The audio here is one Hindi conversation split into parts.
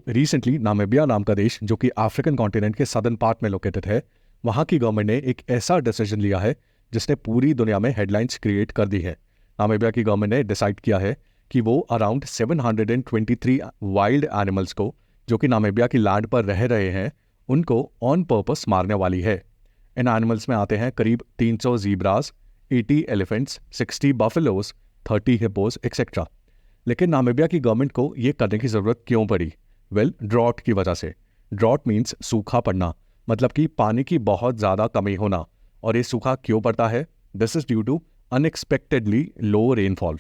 रिसेंटली नामीबिया नाम का देश जो कि अफ्रीकन कॉन्टिनेंट के सदर्न पार्ट में लोकेटेड है, वहाँ की गवर्नमेंट ने एक ऐसा डिसीजन लिया है जिसने पूरी दुनिया में हेडलाइंस क्रिएट कर दी है। नामीबिया की गवर्नमेंट ने डिसाइड किया है कि वो अराउंड 723 वाइल्ड एनिमल्स को जो कि नामीबिया की लैंड पर रह रहे हैं उनको ऑन पर्पस मारने वाली है। इन एनिमल्स में आते हैं करीब 300 जीब्रास, 80 एलिफेंट्स, 60 बफेलोज, 30 हिप्पोज एक्सेट्रा। लेकिन नामीबिया की गवर्नमेंट को ये करने की ज़रूरत क्यों पड़ी? ड्रॉट की वजह से। ड्रॉट मीन्स सूखा पड़ना, मतलब कि पानी की बहुत ज़्यादा कमी होना। और ये सूखा क्यों पड़ता है? This is due to unexpectedly low rainfall.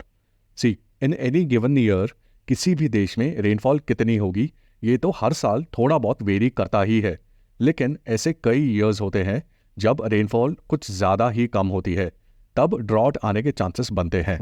See, in any given year किसी भी देश में रेनफॉल कितनी होगी ये तो हर साल थोड़ा बहुत वेरी करता ही है, लेकिन ऐसे कई ईयर्स होते हैं जब रेनफॉल कुछ ज़्यादा ही कम होती है, तब ड्रॉट आने के चांसेस बनते हैं।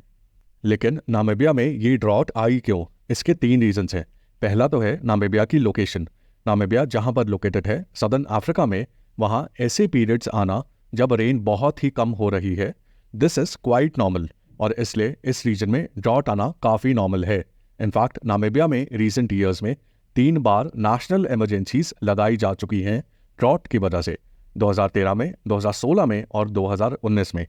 लेकिन नामीबिया में ये ड्रॉट आई क्यों? इसके 3 रीजंस हैं। पहला तो है नामीबिया की लोकेशन। नामीबिया जहाँ पर लोकेटेड है सदर्न अफ्रीका में, वहाँ ऐसे पीरियड्स आना जब रेन बहुत ही कम हो रही है, दिस इज़ क्वाइट नॉर्मल, और इसलिए इस रीजन में ड्रॉट आना काफ़ी नॉर्मल है। इनफैक्ट नामीबिया में रिसेंट ईयर्स में 3 बार नेशनल इमरजेंसीज लगाई जा चुकी हैं ड्रॉट की वजह से, 2013 में, 2016 में और 2019 में।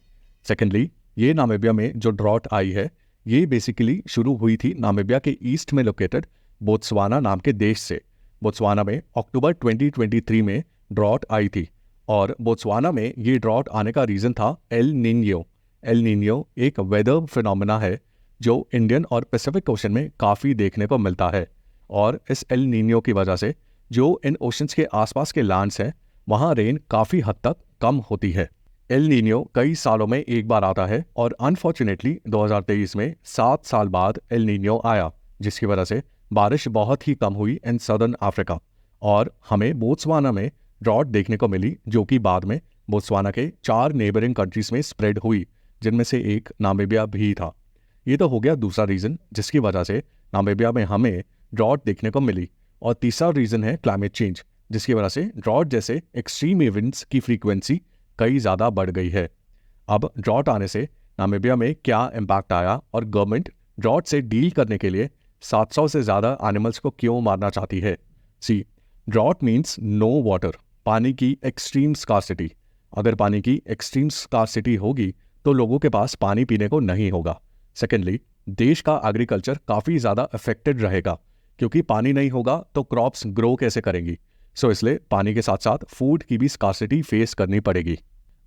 सेकेंडली, ये नामीबिया में जो ड्रॉट आई है ये बेसिकली शुरू हुई थी नामीबिया के ईस्ट में लोकेटेड बोत्सवाना नाम के देश से। बोत्सवाना में अक्टूबर 2023 में ड्रॉट आई थी, और बोत्सवाना में ये ड्रॉट आने का रीज़न था एल नीनियो। एल नीनियो एक वेदर फिनोमेना है जो इंडियन और पैसिफिक ओशन में काफ़ी देखने को मिलता है, और इस एल नीनियो की वजह से जो इन ओशंस के आसपास के लैंड्स हैं वहाँ रेन काफ़ी हद तक कम होती है। एल नीनियो कई सालों में एक बार आता है, और अनफॉर्चुनेटली 2023 में 7 साल बाद एल नीनियो आया, जिसकी वजह से बारिश बहुत ही कम हुई इन सदर्न अफ्रीका, और हमें बोत्सवाना में ड्रॉट देखने को मिली जो कि बाद में बोत्सवाना के 4 नेबरिंग कंट्रीज में स्प्रेड हुई, जिनमें से एक नामीबिया भी था। ये तो हो गया दूसरा रीज़न जिसकी वजह से नामीबिया में हमें ड्रॉट देखने को मिली। और तीसरा रीज़न है क्लाइमेट चेंज, जिसकी वजह से ड्रॉट जैसे एक्सट्रीम इवेंट्स की फ्रीक्वेंसी कई ज़्यादा बढ़ गई है। अब ड्रॉट आने से नामीबिया में क्या इम्पैक्ट आया, और गवर्नमेंट ड्रॉट से डील करने के लिए 700 से ज़्यादा एनिमल्स को क्यों मारना चाहती है? सी, ड्रॉट मीन्स नो वाटर, पानी की एक्सट्रीम स्कार्सिटी। अगर पानी की एक्सट्रीम स्कार्सिटी होगी तो लोगों के पास पानी पीने को नहीं होगा। सेकेंडली, देश का एग्रीकल्चर काफ़ी ज़्यादा अफेक्टेड रहेगा, क्योंकि पानी नहीं होगा तो क्रॉप्स ग्रो कैसे करेंगी। इसलिए पानी के साथ साथ फूड की भी स्कार्सिटी फेस करनी पड़ेगी।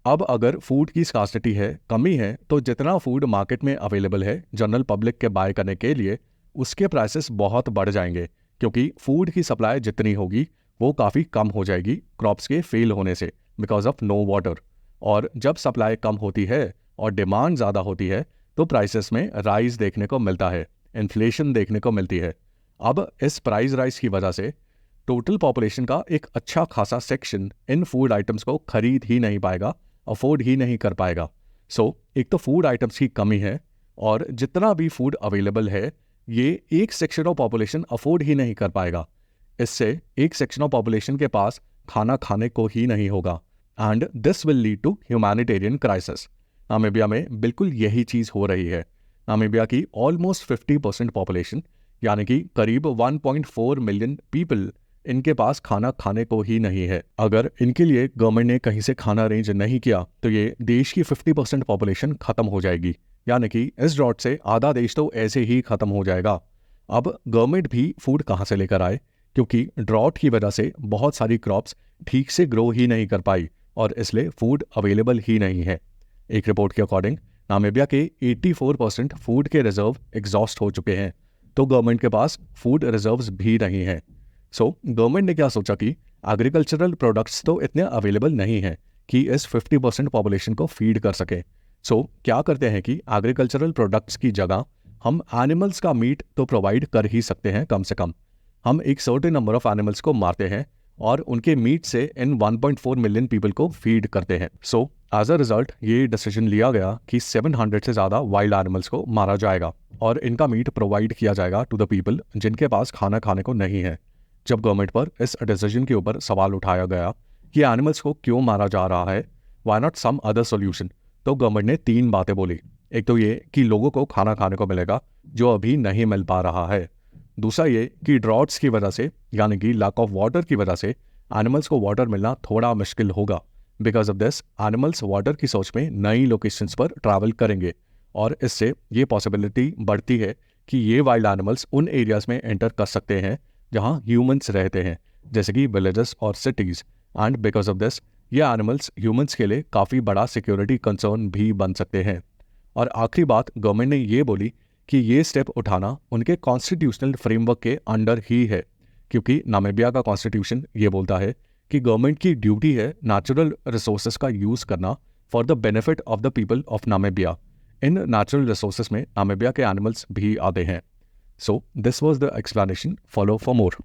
अब अगर फूड की स्कार्सिटी है, कमी है, तो जितना फूड मार्केट में अवेलेबल है जनरल पब्लिक के बाय करने के लिए, उसके प्राइसेस बहुत बढ़ जाएंगे, क्योंकि फूड की सप्लाई जितनी होगी वो काफ़ी कम हो जाएगी क्रॉप्स के फेल होने से, बिकॉज ऑफ नो वाटर। और जब सप्लाई कम होती है और डिमांड ज़्यादा होती है तो प्राइसेस में राइज देखने को मिलता है, इन्फ्लेशन देखने को मिलती है। अब इस प्राइस राइज की वजह से टोटल पॉपुलेशन का एक अच्छा खासा सेक्शन इन फूड आइटम्स को खरीद ही नहीं पाएगा, अफोर्ड ही नहीं कर पाएगा। एक तो फूड आइटम्स की कमी है, और जितना भी फूड अवेलेबल है ये एक सेक्शन ऑफ पॉपुलेशन अफोर्ड ही नहीं कर पाएगा। इससे एक सेक्शन ऑफ पॉपुलेशन के पास खाना खाने को ही नहीं होगा, and this will lead to humanitarian crisis. Namibia में बिल्कुल यही चीज़ हो रही है। नामीबिया की ऑलमोस्ट 50% पॉपुलेशन, यानी कि करीब 1.4 मिलियन पीपल, इनके पास खाना खाने को ही नहीं है। अगर इनके लिए गवर्नमेंट ने कहीं से खाना अरेंज नहीं किया तो ये देश की 50% पॉपुलेशन खत्म हो जाएगी, यानी कि इस ड्रॉट से आधा देश तो ऐसे ही खत्म हो जाएगा। अब गवर्नमेंट भी फूड कहाँ से लेकर आए, क्योंकि ड्रॉट की वजह से बहुत सारी क्रॉप्स ठीक से ग्रो ही नहीं कर पाई, और इसलिए फूड अवेलेबल ही नहीं है। एक रिपोर्ट के अकॉर्डिंग नामीबिया के 84% फूड के रिजर्व एग्जॉस्ट हो चुके हैं, तो गवर्नमेंट के पास फूड रिजर्व्स भी नहीं हैं। गवर्नमेंट ने क्या सोचा कि एग्रीकल्चरल प्रोडक्ट्स तो इतने अवेलेबल नहीं हैं कि इस 50% पॉपुलेशन को फीड कर सके। क्या करते हैं कि एग्रीकल्चरल प्रोडक्ट्स की जगह हम एनिमल्स का मीट तो प्रोवाइड कर ही सकते हैं, कम से कम हम एक सर्टेन नंबर ऑफ एनिमल्स को मारते हैं और उनके मीट से इन 1.4 मिलियन पीपल को फीड करते हैं। एज अ रिजल्ट ये डिसीजन लिया गया कि 700 से ज़्यादा वाइल्ड एनिमल्स को मारा जाएगा और इनका मीट प्रोवाइड किया जाएगा टू द पीपल जिनके पास खाना खाने को नहीं है। जब गवर्नमेंट पर इस डिसीजन के ऊपर सवाल उठाया गया कि एनिमल्स को क्यों मारा जा रहा है, why not some other solution, तो गवर्नमेंट ने 3 बातें बोली। एक तो ये कि लोगों को खाना खाने को मिलेगा जो अभी नहीं मिल पा रहा है। दूसरा ये कि ड्रॉट्स की वजह से यानी कि लैक ऑफ वाटर की वजह से एनिमल्स को वाटर मिलना थोड़ा मुश्किल होगा। Because of this animals water की सोच में नई लोकेशंस पर ट्रैवल करेंगे और इससे ये पॉसिबिलिटी बढ़ती है कि ये वाइल्ड एनिमल्स उन एरियाज़ में एंटर कर सकते हैं जहाँ ह्यूमंस रहते हैं, जैसे कि विलेजेस और cities. And because of this ये एनिमल्स ह्यूमंस के लिए काफ़ी बड़ा सिक्योरिटी कंसर्न भी बन सकते हैं। और आखिरी बात गवर्नमेंट ने ये बोली कि ये स्टेप उठाना उनके कॉन्स्टिट्यूशनल फ्रेमवर्क के अंडर ही है, क्योंकि नामीबिया का कॉन्स्टिट्यूशन ये बोलता है कि गवर्नमेंट की ड्यूटी है नेचुरल रिसोर्सेज का यूज़ करना for the benefit of the people of Namibia. In natural resources में नामीबिया के एनिमल्स भी आते हैं। So this was the explanation, follow for more.